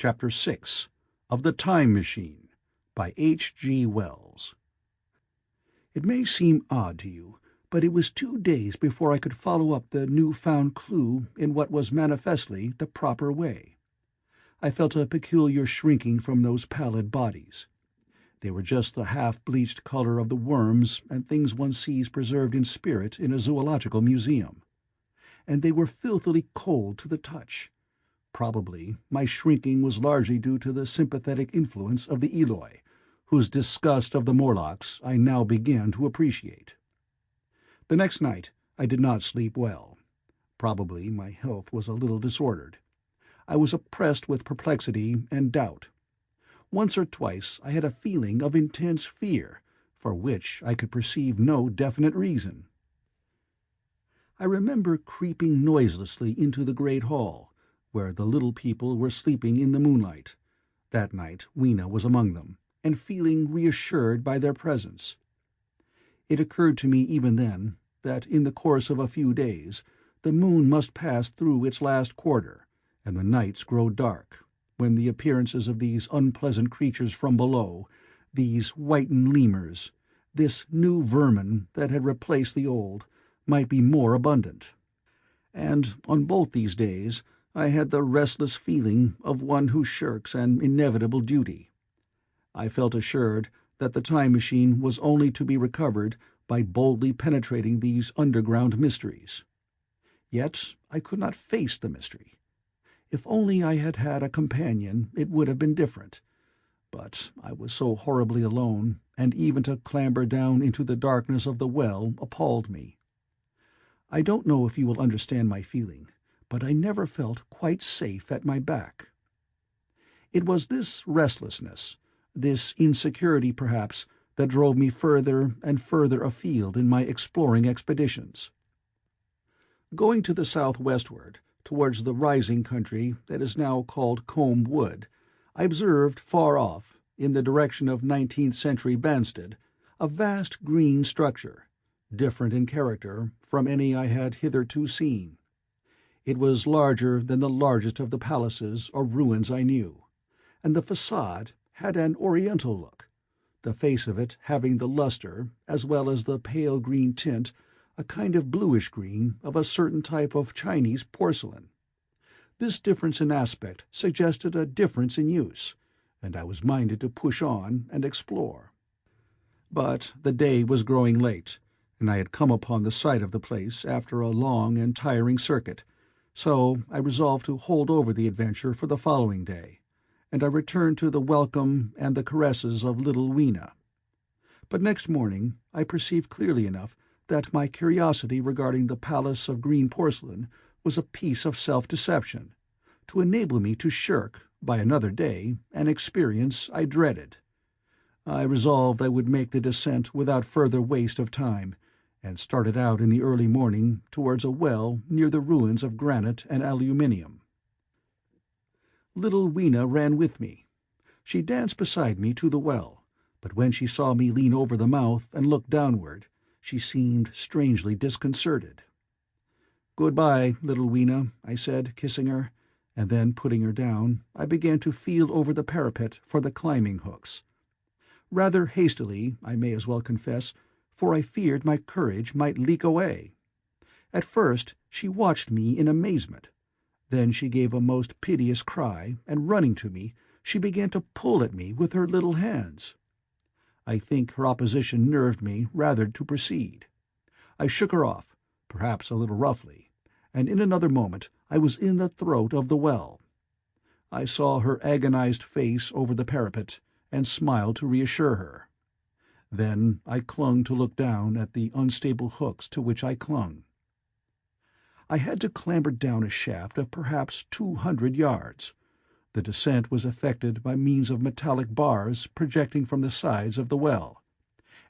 Chapter 6 of The Time Machine by H.G. Wells. It may seem odd to you, but it was 2 days before I could follow up the new-found clue in what was manifestly the proper way. I felt a peculiar shrinking from those pallid bodies. They were just the half-bleached color of the worms and things one sees preserved in spirit in a zoological museum. And they were filthily cold to the touch. Probably my shrinking was largely due to the sympathetic influence of the Eloi, whose disgust of the Morlocks I now began to appreciate. The next night I did not sleep well. Probably my health was a little disordered. I was oppressed with perplexity and doubt. Once or twice I had a feeling of intense fear, for which I could perceive no definite reason. I remember creeping noiselessly into the great hall, where the little people were sleeping in the moonlight. That night Weena was among them, and feeling reassured by their presence. It occurred to me even then that in the course of a few days the moon must pass through its last quarter, and the nights grow dark, when the appearances of these unpleasant creatures from below, these whitened lemurs, this new vermin that had replaced the old, might be more abundant. And on both these days I had the restless feeling of one who shirks an inevitable duty. I felt assured that the time machine was only to be recovered by boldly penetrating these underground mysteries. Yet I could not face the mystery. If only I had had a companion, it would have been different. But I was so horribly alone, and even to clamber down into the darkness of the well appalled me. I don't know if you will understand my feeling, but I never felt quite safe at my back. It was this restlessness, this insecurity perhaps, that drove me further and further afield in my exploring expeditions. Going to the southwestward, towards the rising country that is now called Combe Wood, I observed far off, in the direction of 19th-century Banstead, a vast green structure, different in character from any I had hitherto seen. It was larger than the largest of the palaces or ruins I knew, and the façade had an oriental look, the face of it having the luster, as well as the pale green tint, a kind of bluish-green of a certain type of Chinese porcelain. This difference in aspect suggested a difference in use, and I was minded to push on and explore. But the day was growing late, and I had come upon the site of the place after a long and tiring circuit, so I resolved to hold over the adventure for the following day, and I returned to the welcome and the caresses of little Weena. But next morning I perceived clearly enough that my curiosity regarding the palace of green porcelain was a piece of self-deception, to enable me to shirk, by another day, an experience I dreaded. I resolved I would make the descent without further waste of time, and started out in the early morning towards a well near the ruins of granite and aluminium. Little Weena ran with me. She danced beside me to the well, but when she saw me lean over the mouth and look downward, she seemed strangely disconcerted. "Good-bye, little Weena," I said, kissing her, and then, putting her down, I began to feel over the parapet for the climbing hooks. Rather hastily, I may as well confess, for I feared my courage might leak away. At first she watched me in amazement. Then she gave a most piteous cry, and running to me, she began to pull at me with her little hands. I think her opposition nerved me rather to proceed. I shook her off, perhaps a little roughly, and in another moment I was in the throat of the well. I saw her agonized face over the parapet, and smiled to reassure her. Then I clung to look down at the unstable hooks to which I clung. I had to clamber down a shaft of perhaps 200 yards. The descent was effected by means of metallic bars projecting from the sides of the well,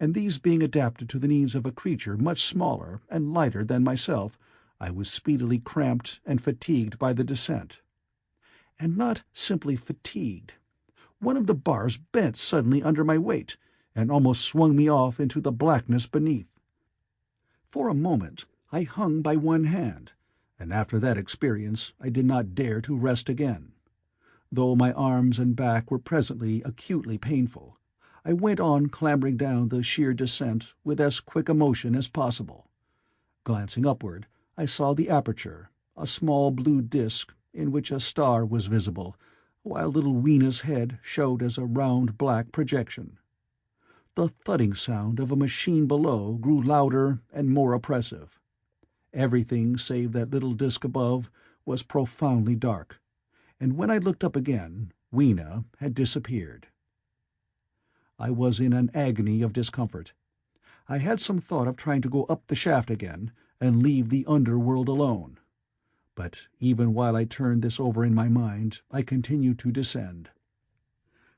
and these being adapted to the needs of a creature much smaller and lighter than myself, I was speedily cramped and fatigued by the descent. And not simply fatigued. One of the bars bent suddenly under my weight, and almost swung me off into the blackness beneath. For a moment I hung by one hand, and after that experience I did not dare to rest again. though my arms and back were presently acutely painful. I went on clambering down the sheer descent with as quick a motion as possible. Glancing upward, I saw the aperture, a small blue disk in which a star was visible, while little Weena's head showed as a round black projection. The thudding sound of a machine below grew louder and more oppressive. Everything save that little disk above was profoundly dark, and when I looked up again, Weena had disappeared. I was in an agony of discomfort. I had some thought of trying to go up the shaft again and leave the underworld alone. But even while I turned this over in my mind, I continued to descend.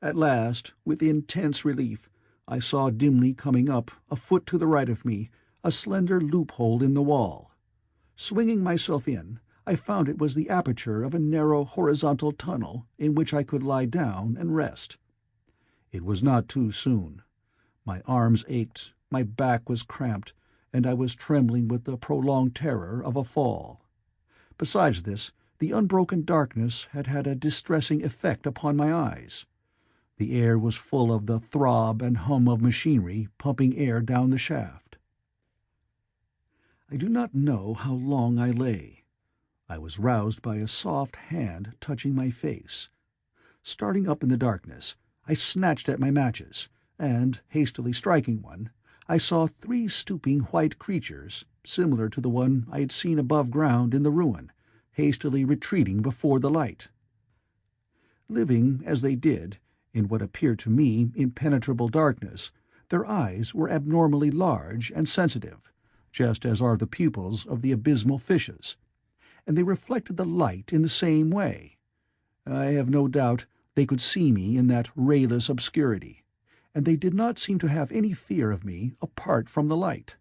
At last, with intense relief, I saw dimly coming up, a foot to the right of me, a slender loophole in the wall. Swinging myself in, I found it was the aperture of a narrow horizontal tunnel in which I could lie down and rest. It was not too soon. My arms ached, my back was cramped, and I was trembling with the prolonged terror of a fall. Besides this, the unbroken darkness had had a distressing effect upon my eyes. The air was full of the throb and hum of machinery pumping air down the shaft. I do not know how long I lay. I was roused by a soft hand touching my face. Starting up in the darkness, I snatched at my matches, and, hastily striking one, I saw 3 stooping white creatures, similar to the one I had seen above ground in the ruin, hastily retreating before the light. Living, as they did, in what appeared to me impenetrable darkness, their eyes were abnormally large and sensitive, just as are the pupils of the abysmal fishes, and they reflected the light in the same way. I have no doubt they could see me in that rayless obscurity, and they did not seem to have any fear of me apart from the light.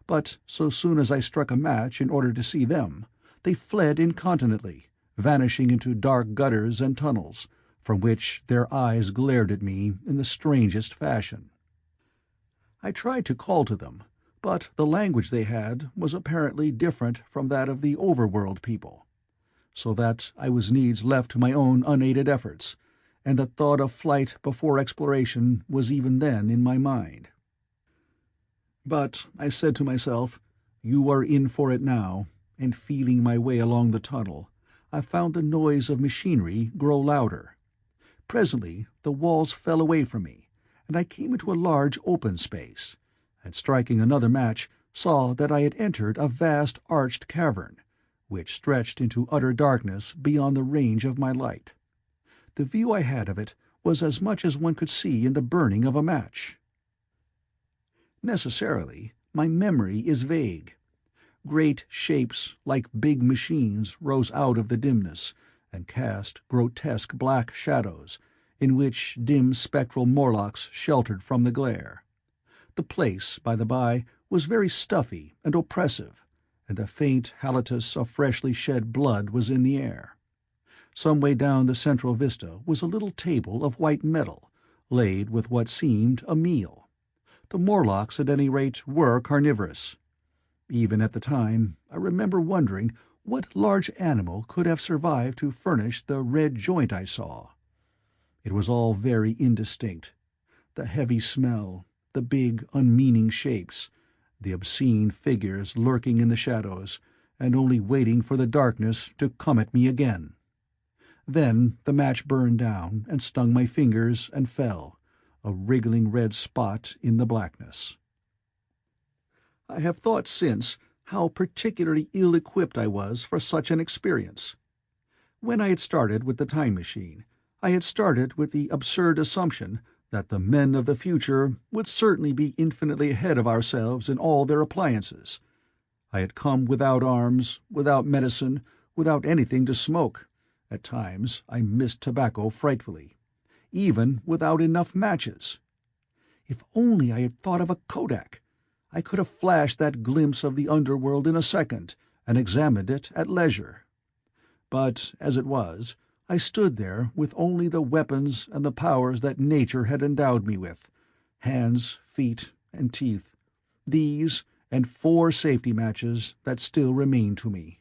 But so soon as I struck a match in order to see them, they fled incontinently, vanishing into dark gutters and tunnels, from which their eyes glared at me in the strangest fashion. I tried to call to them, but the language they had was apparently different from that of the overworld people, so that I was needs left to my own unaided efforts, and the thought of flight before exploration was even then in my mind. But I said to myself, "You are in for it now," and feeling my way along the tunnel, I found the noise of machinery grow louder. Presently the walls fell away from me, and I came into a large open space, and striking another match, saw that I had entered a vast arched cavern, which stretched into utter darkness beyond the range of my light. The view I had of it was as much as one could see in the burning of a match. Necessarily, my memory is vague. Great shapes, like big machines, rose out of the dimness, and cast grotesque black shadows, in which dim spectral Morlocks sheltered from the glare. The place, by the by, was very stuffy and oppressive, and a faint halitus of freshly shed blood was in the air. Some way down the central vista was a little table of white metal, laid with what seemed a meal. The Morlocks, at any rate, were carnivorous. Even at the time, I remember wondering what large animal could have survived to furnish the red joint I saw. It was all very indistinct. The heavy smell, the big, unmeaning shapes, the obscene figures lurking in the shadows, and only waiting for the darkness to come at me again. Then the match burned down and stung my fingers and fell, a wriggling red spot in the blackness. I have thought since how particularly ill-equipped I was for such an experience. When I had started with the time machine, I had started with the absurd assumption that the men of the future would certainly be infinitely ahead of ourselves in all their appliances. I had come without arms, without medicine, without anything to smoke. At times I missed tobacco frightfully, even without enough matches. If only I had thought of a kodak! I could have flashed that glimpse of the underworld in a second, and examined it at leisure. But, as it was, I stood there with only the weapons and the powers that nature had endowed me with, hands, feet, and teeth, these, and 4 safety matches that still remained to me.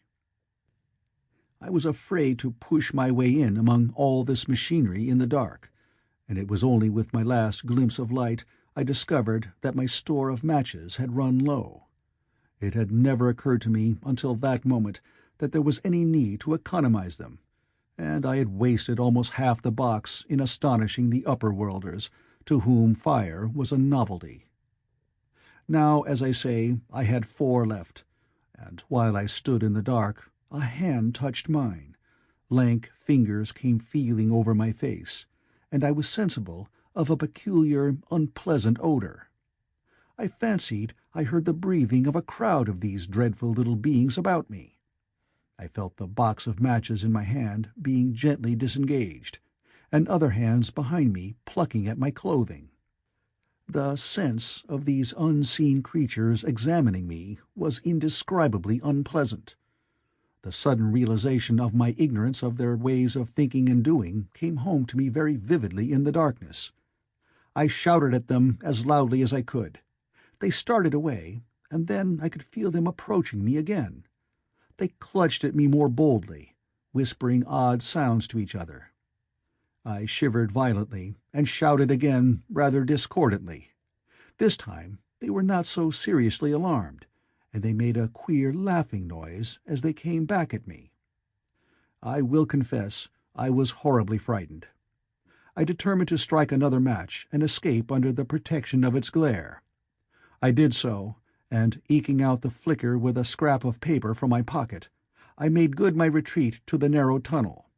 I was afraid to push my way in among all this machinery in the dark, and it was only with my last glimpse of light I discovered that my store of matches had run low. It had never occurred to me until that moment that there was any need to economize them, and I had wasted almost half the box in astonishing the upper-worlders, to whom fire was a novelty. Now, as I say, I had 4 left, and while I stood in the dark, a hand touched mine. Lank fingers came feeling over my face, and I was sensible of a peculiar, unpleasant odor. I fancied I heard the breathing of a crowd of these dreadful little beings about me. I felt the box of matches in my hand being gently disengaged, and other hands behind me plucking at my clothing. The sense of these unseen creatures examining me was indescribably unpleasant. The sudden realization of my ignorance of their ways of thinking and doing came home to me very vividly in the darkness. I shouted at them as loudly as I could. They started away, and then I could feel them approaching me again. They clutched at me more boldly, whispering odd sounds to each other. I shivered violently, and shouted again rather discordantly. This time they were not so seriously alarmed, and they made a queer laughing noise as they came back at me. I will confess I was horribly frightened. I determined to strike another match and escape under the protection of its glare. I did so, and eking out the flicker with a scrap of paper from my pocket, I made good my retreat to the narrow tunnel.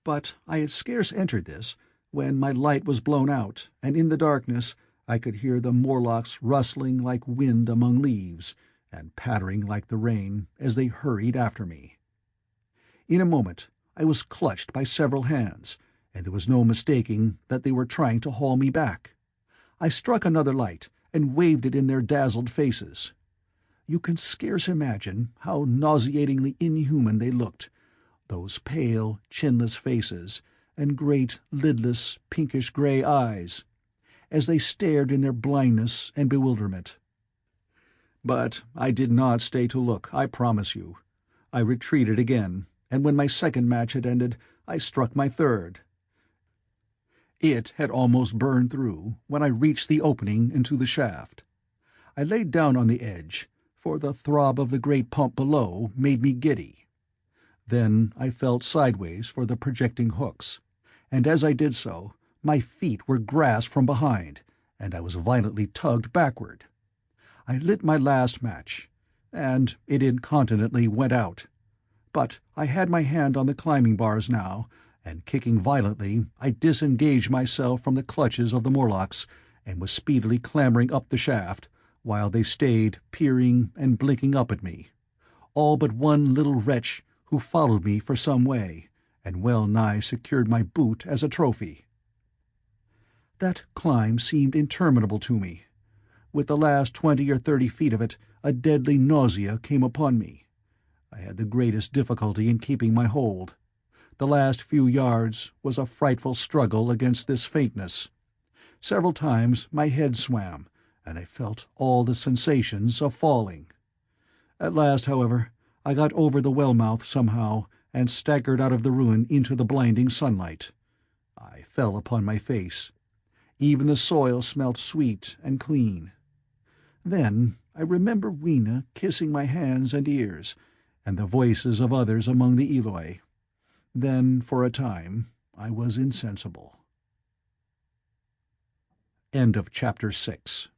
But I had scarce entered this when my light was blown out, and in the darkness I could hear the Morlocks rustling like wind among leaves, and pattering like the rain, as they hurried after me. In a moment I was clutched by several hands, and there was no mistaking that they were trying to haul me back. I struck another light, and waved it in their dazzled faces. You can scarce imagine how nauseatingly inhuman they looked, those pale, chinless faces, and great, lidless, pinkish-grey eyes, as they stared in their blindness and bewilderment. But I did not stay to look, I promise you. I retreated again, and when my second match had ended, I struck my third. It had almost burned through when I reached the opening into the shaft. I laid down on the edge, for the throb of the great pump below made me giddy. Then I felt sideways for the projecting hooks, and as I did so, my feet were grasped from behind, and I was violently tugged backward. I lit my last match, and it incontinently went out. But I had my hand on the climbing bars now, and kicking violently, I disengaged myself from the clutches of the Morlocks, and was speedily clambering up the shaft, while they stayed peering and blinking up at me, all but one little wretch who followed me for some way, and well-nigh secured my boot as a trophy. That climb seemed interminable to me. With the last 20 or 30 feet of it, a deadly nausea came upon me. I had the greatest difficulty in keeping my hold. The last few yards was a frightful struggle against this faintness. Several times my head swam, and I felt all the sensations of falling. At last, however, I got over the well-mouth somehow, and staggered out of the ruin into the blinding sunlight. I fell upon my face. Even the soil smelt sweet and clean. Then I remember Weena kissing my hands and ears, and the voices of others among the Eloi. Then, for a time, I was insensible. End of chapter 6.